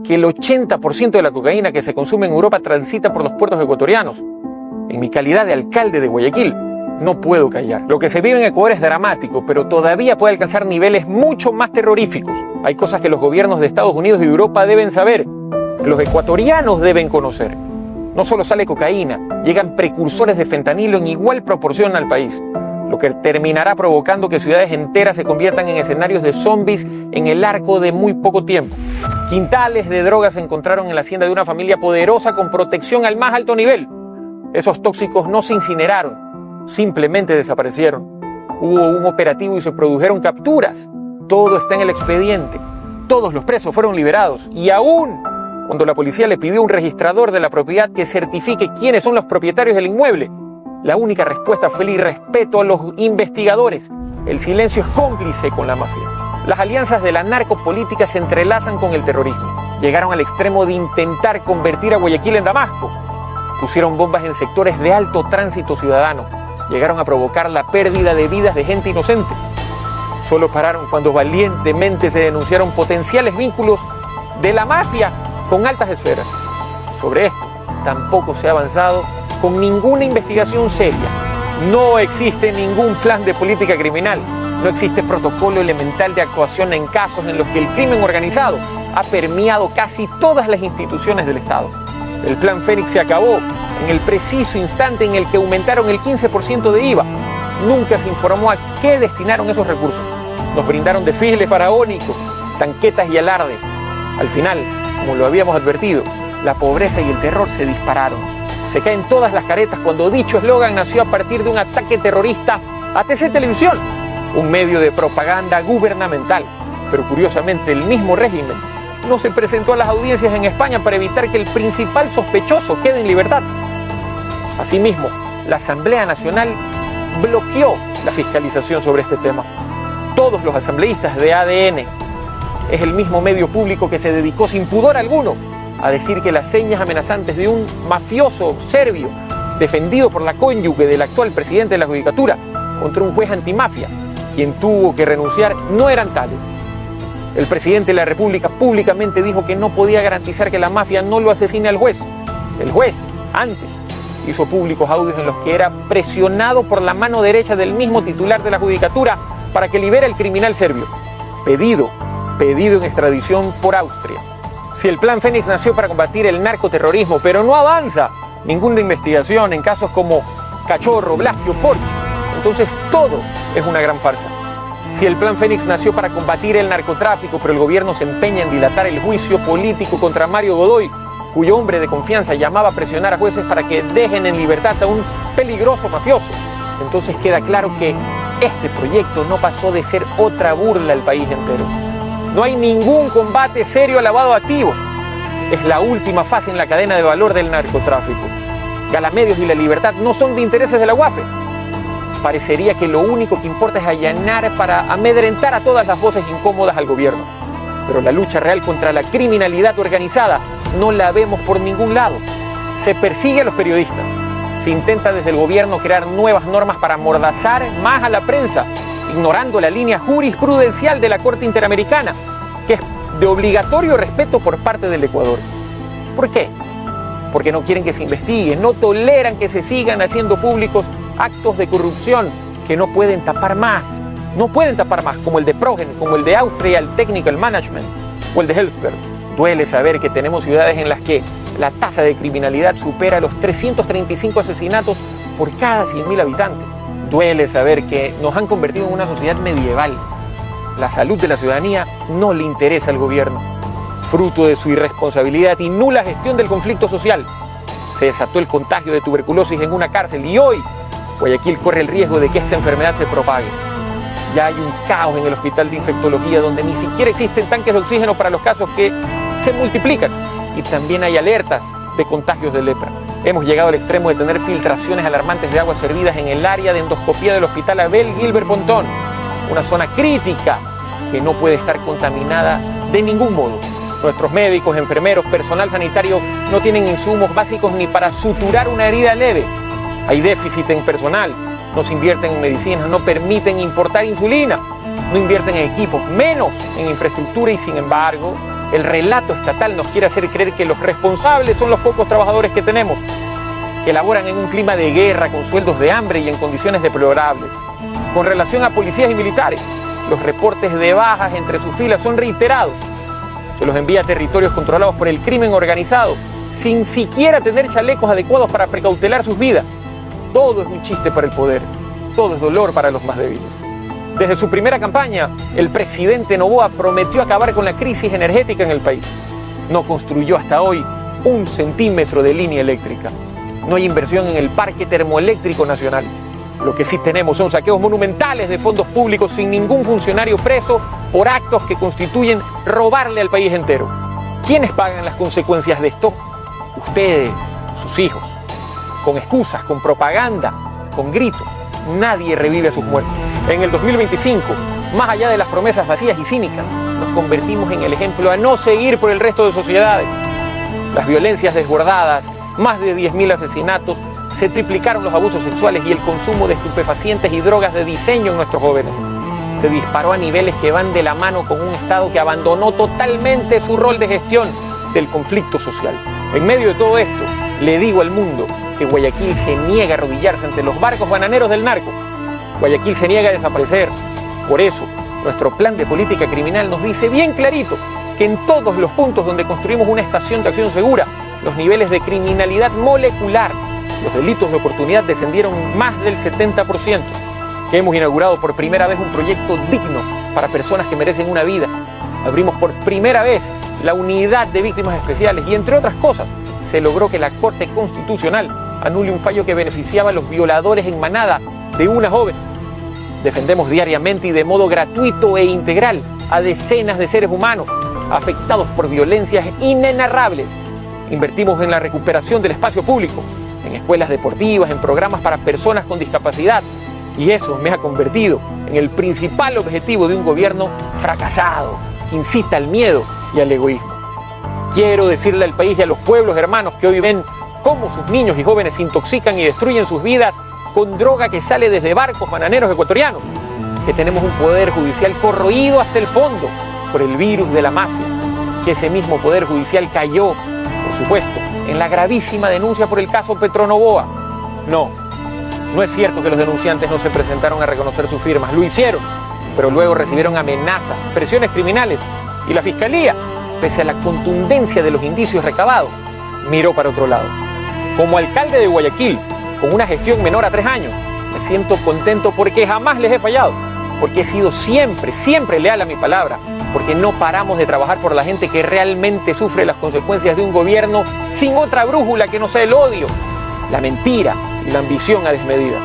que el 80% de la cocaína que se consume en Europa transita por los puertos ecuatorianos. En mi calidad de alcalde de Guayaquil, no puedo callar. Lo que se vive en Ecuador es dramático, pero todavía puede alcanzar niveles mucho más terroríficos. Hay cosas que los gobiernos de Estados Unidos y de Europa deben saber, que los ecuatorianos deben conocer. No solo sale cocaína, llegan precursores de fentanilo en igual proporción al país, lo que terminará provocando que ciudades enteras se conviertan en escenarios de zombies en el arco de muy poco tiempo. Quintales de drogas se encontraron en la hacienda de una familia poderosa con protección al más alto nivel. Esos tóxicos no se incineraron, simplemente desaparecieron. Hubo un operativo y se produjeron capturas. Todo está en el expediente. Todos los presos fueron liberados. Y aún cuando la policía le pidió a un registrador de la propiedad que certifique quiénes son los propietarios del inmueble, la única respuesta fue el irrespeto a los investigadores. El silencio es cómplice con la mafia. Las alianzas de la narcopolítica se entrelazan con el terrorismo. Llegaron al extremo de intentar convertir a Guayaquil en Damasco. Pusieron bombas en sectores de alto tránsito ciudadano. Llegaron a provocar la pérdida de vidas de gente inocente. Solo pararon cuando valientemente se denunciaron potenciales vínculos de la mafia con altas esferas. Sobre esto tampoco se ha avanzado con ninguna investigación seria. No existe ningún plan de política criminal. No existe protocolo elemental de actuación en casos en los que el crimen organizado ha permeado casi todas las instituciones del Estado. El Plan Fénix se acabó en el preciso instante en el que aumentaron el 15% de IVA. Nunca se informó a qué destinaron esos recursos. Nos brindaron desfiles faraónicos, tanquetas y alardes. Al final, como lo habíamos advertido, la pobreza y el terror se dispararon. Se caen todas las caretas cuando dicho eslogan nació a partir de un ataque terrorista a TC Televisión, un medio de propaganda gubernamental. Pero curiosamente el mismo régimen no se presentó a las audiencias en España para evitar que el principal sospechoso quede en libertad. Asimismo, la Asamblea Nacional bloqueó la fiscalización sobre este tema. Todos los asambleístas de ADN es el mismo medio público que se dedicó sin pudor alguno a decir que las señas amenazantes de un mafioso serbio defendido por la cónyuge del actual presidente de la Judicatura contra un juez antimafia, quien tuvo que renunciar, no eran tales. El presidente de la República públicamente dijo que no podía garantizar que la mafia no lo asesine al juez. El juez, antes, hizo públicos audios en los que era presionado por la mano derecha del mismo titular de la Judicatura para que libere al criminal serbio, pedido en extradición por Austria. Si el Plan Fénix nació para combatir el narcoterrorismo, pero no avanza ninguna investigación en casos como Cachorro, Blasquio, Porsche, entonces todo es una gran farsa. Si el Plan Fénix nació para combatir el narcotráfico, pero el gobierno se empeña en dilatar el juicio político contra Mario Godoy, cuyo hombre de confianza llamaba a presionar a jueces para que dejen en libertad a un peligroso mafioso, entonces queda claro que este proyecto no pasó de ser otra burla al país entero. No hay ningún combate serio al lavado de activos. Es la última fase en la cadena de valor del narcotráfico. Galamedios y la libertad no son de intereses de la UAFE. Parecería que lo único que importa es allanar para amedrentar a todas las voces incómodas al gobierno. Pero la lucha real contra la criminalidad organizada no la vemos por ningún lado. Se persigue a los periodistas. Se intenta desde el gobierno crear nuevas normas para amordazar más a la prensa, ignorando la línea jurisprudencial de la Corte Interamericana, que es de obligatorio respeto por parte del Ecuador. ¿Por qué? Porque no quieren que se investigue, no toleran que se sigan haciendo públicos actos de corrupción que no pueden tapar más. No pueden tapar más, como el de Progen, como el de Austrian Technical Management o el de Healthcare. Duele saber que tenemos ciudades en las que la tasa de criminalidad supera los 335 asesinatos por cada 100.000 habitantes. Duele saber que nos han convertido en una sociedad medieval. La salud de la ciudadanía no le interesa al gobierno. Fruto de su irresponsabilidad y nula gestión del conflicto social, se desató el contagio de tuberculosis en una cárcel y hoy Guayaquil corre el riesgo de que esta enfermedad se propague. Ya hay un caos en el hospital de infectología donde ni siquiera existen tanques de oxígeno para los casos que se multiplican. Y también hay alertas de contagios de lepra. Hemos llegado al extremo de tener filtraciones alarmantes de aguas servidas en el área de endoscopía del Hospital Abel Gilbert Pontón, una zona crítica que no puede estar contaminada de ningún modo. Nuestros médicos, enfermeros, personal sanitario no tienen insumos básicos ni para suturar una herida leve. Hay déficit en personal, no se invierten en medicinas, no permiten importar insulina, no invierten en equipos, menos en infraestructura y sin embargo El relato estatal nos quiere hacer creer que los responsables son los pocos trabajadores que tenemos, que laboran en un clima de guerra, con sueldos de hambre y en condiciones deplorables. Con relación a policías y militares, los reportes de bajas entre sus filas son reiterados. Se los envía a territorios controlados por el crimen organizado, sin siquiera tener chalecos adecuados para precautelar sus vidas. Todo es un chiste para el poder, todo es dolor para los más débiles. Desde su primera campaña, el presidente Noboa prometió acabar con la crisis energética en el país. No construyó hasta hoy 1 centímetro de línea eléctrica. No hay inversión en el parque termoeléctrico nacional. Lo que sí tenemos son saqueos monumentales de fondos públicos sin ningún funcionario preso por actos que constituyen robarle al país entero. ¿Quiénes pagan las consecuencias de esto? Ustedes, sus hijos. Con excusas, con propaganda, con gritos. Nadie revive a sus muertos. En el 2025, más allá de las promesas vacías y cínicas, nos convertimos en el ejemplo a no seguir por el resto de sociedades. Las violencias desbordadas, más de 10.000 asesinatos, se triplicaron los abusos sexuales y el consumo de estupefacientes y drogas de diseño en nuestros jóvenes. Se disparó a niveles que van de la mano con un Estado que abandonó totalmente su rol de gestión del conflicto social. En medio de todo esto, le digo al mundo que Guayaquil se niega a arrodillarse ante los barcos bananeros del narco. Guayaquil se niega a desaparecer. Por eso, nuestro plan de política criminal nos dice bien clarito que en todos los puntos donde construimos una estación de acción segura, los niveles de criminalidad molecular, los delitos de oportunidad descendieron más del 70%, que hemos inaugurado por primera vez un proyecto digno para personas que merecen una vida. Abrimos por primera vez la unidad de víctimas especiales y, entre otras cosas, se logró que la Corte Constitucional anule un fallo que beneficiaba a los violadores en manada de una joven. Defendemos diariamente y de modo gratuito e integral a decenas de seres humanos afectados por violencias inenarrables. Invertimos en la recuperación del espacio público, en escuelas deportivas, en programas para personas con discapacidad. Y eso me ha convertido en el principal objetivo de un gobierno fracasado, que incita al miedo y al egoísmo. Quiero decirle al país y a los pueblos hermanos que hoy ven cómo sus niños y jóvenes se intoxican y destruyen sus vidas con droga que sale desde barcos bananeros ecuatorianos, que tenemos un poder judicial corroído hasta el fondo por el virus de la mafia, que ese mismo poder judicial cayó, por supuesto, en la gravísima denuncia por el caso Petronovoa. No es cierto que los denunciantes no se presentaron a reconocer sus firmas, lo hicieron, pero luego recibieron amenazas, presiones criminales y la Fiscalía, pese a la contundencia de los indicios recabados, miró para otro lado. Como alcalde de Guayaquil, con una gestión menor a 3 años, me siento contento porque jamás les he fallado, porque he sido siempre leal a mi palabra, porque no paramos de trabajar por la gente que realmente sufre las consecuencias de un gobierno sin otra brújula que no sea el odio, la mentira y la ambición a desmedidas.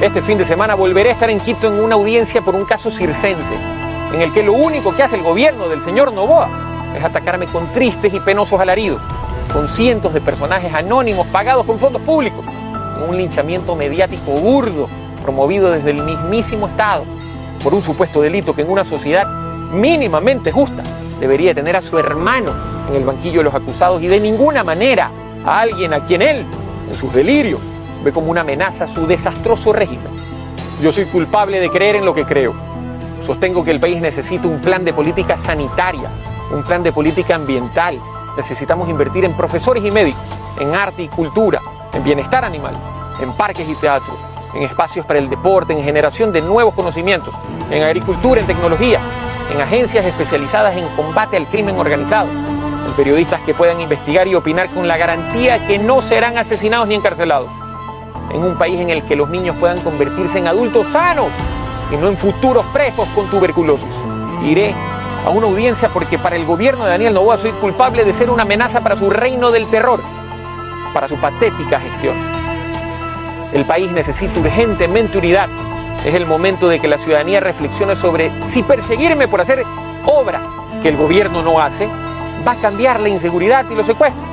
Este fin de semana volveré a estar en Quito en una audiencia por un caso circense, en el que lo único que hace el gobierno del señor Noboa es atacarme con tristes y penosos alaridos, con cientos de personajes anónimos pagados con fondos públicos, con un linchamiento mediático burdo promovido desde el mismísimo Estado, por un supuesto delito que en una sociedad mínimamente justa debería tener a su hermano en el banquillo de los acusados y de ninguna manera a alguien a quien él, en sus delirios, ve como una amenaza a su desastroso régimen. Yo soy culpable de creer en lo que creo. Sostengo que el país necesita un plan de política sanitaria, un plan de política ambiental. Necesitamos invertir en profesores y médicos, en arte y cultura, en bienestar animal, en parques y teatro, en espacios para el deporte, en generación de nuevos conocimientos, en agricultura, en tecnologías, en agencias especializadas en combate al crimen organizado, en periodistas que puedan investigar y opinar con la garantía que no serán asesinados ni encarcelados, en un país en el que los niños puedan convertirse en adultos sanos y no en futuros presos con tuberculosis. Iré a una audiencia porque para el gobierno de Daniel Noboa soy culpable de ser una amenaza para su reino del terror, para su patética gestión. El país necesita urgentemente unidad. Es el momento de que la ciudadanía reflexione sobre si perseguirme por hacer obras que el gobierno no hace va a cambiar la inseguridad y los secuestros,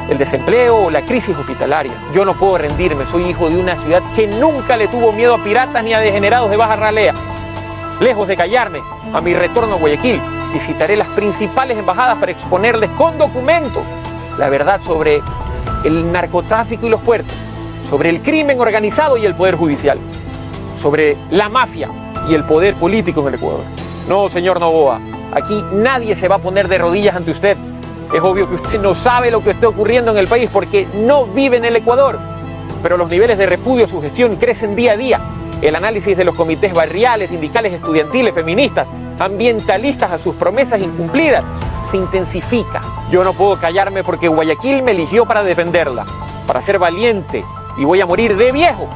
el desempleo o la crisis hospitalaria. Yo no puedo rendirme, soy hijo de una ciudad que nunca le tuvo miedo a piratas ni a degenerados de baja ralea. Lejos de callarme, a mi retorno a Guayaquil, visitaré las principales embajadas para exponerles con documentos la verdad sobre el narcotráfico y los puertos, sobre el crimen organizado y el poder judicial, sobre la mafia y el poder político en el Ecuador. No, señor Noboa, Aquí nadie se va a poner de rodillas ante usted. Es obvio que usted no sabe lo que está ocurriendo en el país porque no vive en el Ecuador. Pero los niveles de repudio a su gestión crecen día a día. El análisis de los comités barriales, sindicales, estudiantiles, feministas, ambientalistas a sus promesas incumplidas se intensifica. Yo no puedo callarme porque Guayaquil me eligió para defenderla, para ser valiente, y voy a morir de viejo,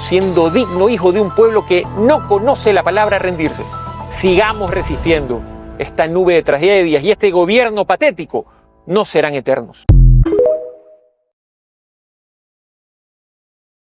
siendo digno hijo de un pueblo que no conoce la palabra rendirse. Sigamos resistiendo. Esta nube de tragedias y este gobierno patético no serán eternos.